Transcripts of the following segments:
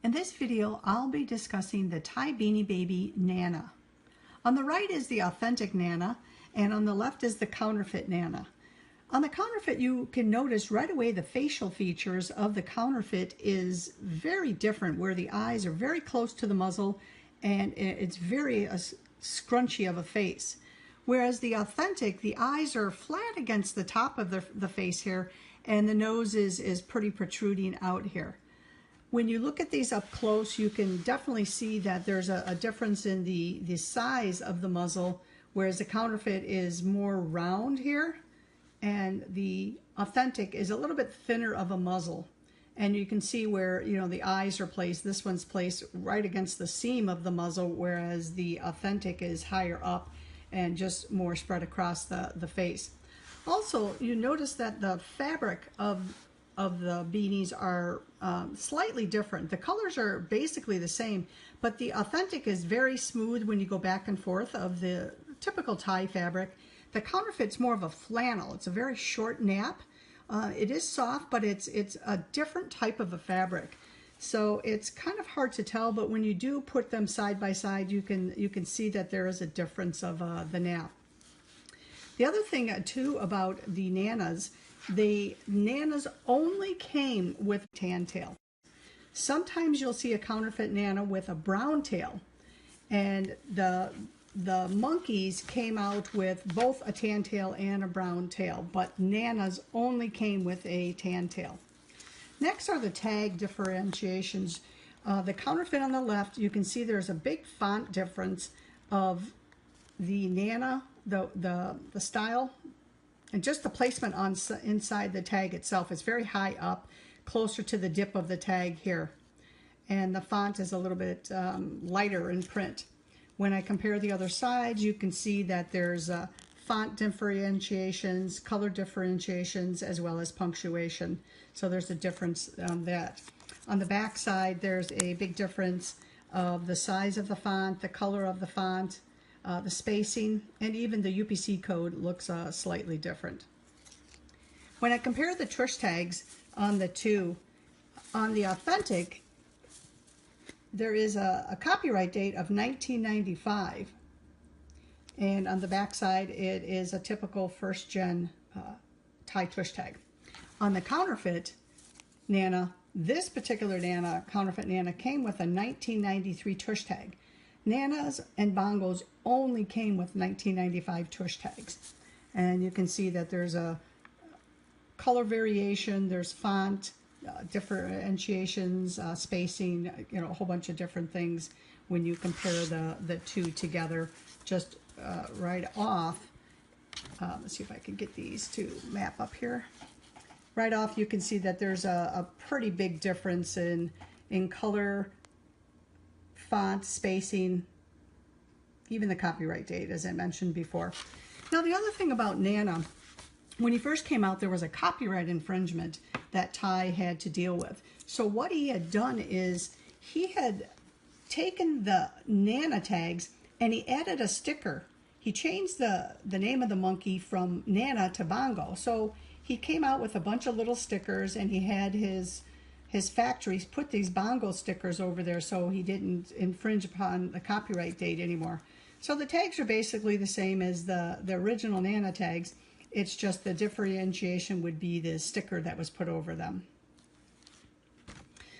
In this video, I'll be discussing the Thai Beanie Baby Nana. On the right is the authentic Nana, and on the left is the counterfeit Nana. On the counterfeit, you can notice right away the facial features of the counterfeit is very different, where the eyes are very close to the muzzle and it's very scrunchy of a face. Whereas the authentic, the eyes are flat against the top of the face here, and the nose is pretty protruding out here. When you look at these up close, you can definitely see that there's a difference in the size of the muzzle, whereas the counterfeit is more round here, and the authentic is a little bit thinner of a muzzle. And you can see where, you know, the eyes are placed. This one's placed right against the seam of the muzzle, whereas the authentic is higher up and just more spread across the face. Also, you notice that the fabric of the beanies are slightly different. The colors are basically the same, but the authentic is very smooth when you go back and forth of the typical Thai fabric. The counterfeit's more of a flannel. It's a very short nap. It is soft, but it's a different type of a fabric. So it's kind of hard to tell, but when you do put them side by side, you can see that there is a difference of the nap. The other thing too about the Nanas, the Nanas only came with tan tail. Sometimes you'll see a counterfeit Nana with a brown tail, and the monkeys came out with both a tan tail and a brown tail, but Nanas only came with a tan tail. Next are the tag differentiations. The counterfeit on the left, you can see there's a big font difference of the Nana, the style, and just the placement on inside the tag itself is very high up, closer to the dip of the tag here. And the font is a little bit lighter in print. When I compare the other sides, you can see that there's font differentiations, color differentiations, as well as punctuation. So there's a difference on that. On the back side, there's a big difference of the size of the font, the color of the font, the spacing, and even the UPC code looks slightly different. When I compare the tush tags on the two, on the authentic, there is a copyright date of 1995, and on the back side it is a typical first-gen Thai tush tag. On the counterfeit Nana, this particular Nana, counterfeit Nana, came with a 1993 tush tag. Nanas and bongos only came with 1995 tush tags. And you can see that there's a color variation, there's font, differentiations, spacing, you know, a whole bunch of different things when you compare the two together. Just right off, let's see if I can get these to map up here. Right off, you can see that there's a pretty big difference in color, font, spacing, even the copyright date, as I mentioned before. Now, the other thing about Nana, when he first came out, there was a copyright infringement that Thai had to deal with. So what he had done is he had taken the Nana tags and he added a sticker. He changed the name of the monkey from Nana to Bongo. So he came out with a bunch of little stickers, and he had his factories put these bongo stickers over there so he didn't infringe upon the copyright date anymore. So the tags are basically the same as the original Nana tags. It's just the differentiation would be the sticker that was put over them.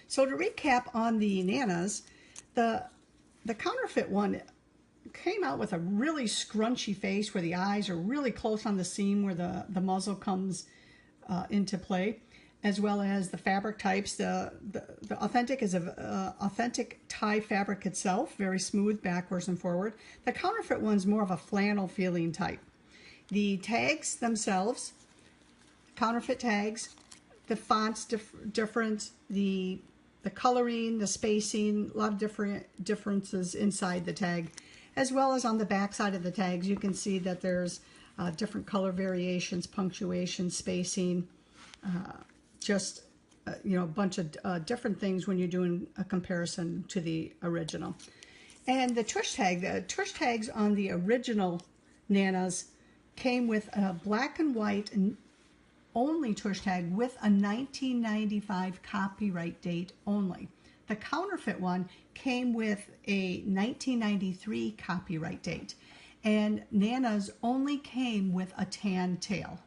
So to recap on the Nanas, the counterfeit one came out with a really scrunchy face where the eyes are really close on the seam where the muzzle comes into play, as well as the fabric types. The authentic is a authentic Thai fabric itself, very smooth backwards and forward. The counterfeit one's more of a flannel feeling type. The tags themselves, counterfeit tags, the fonts different, the coloring, the spacing, a lot of different differences inside the tag, as well as on the back side of the tags. You can see that there's different color variations, punctuation, spacing, just you know, a bunch of different things when you're doing a comparison to the original. And the tush tags on the original Nanas came with a black and white only tush tag with a 1995 copyright date only. The counterfeit one came with a 1993 copyright date, and Nana's only came with a tan tail.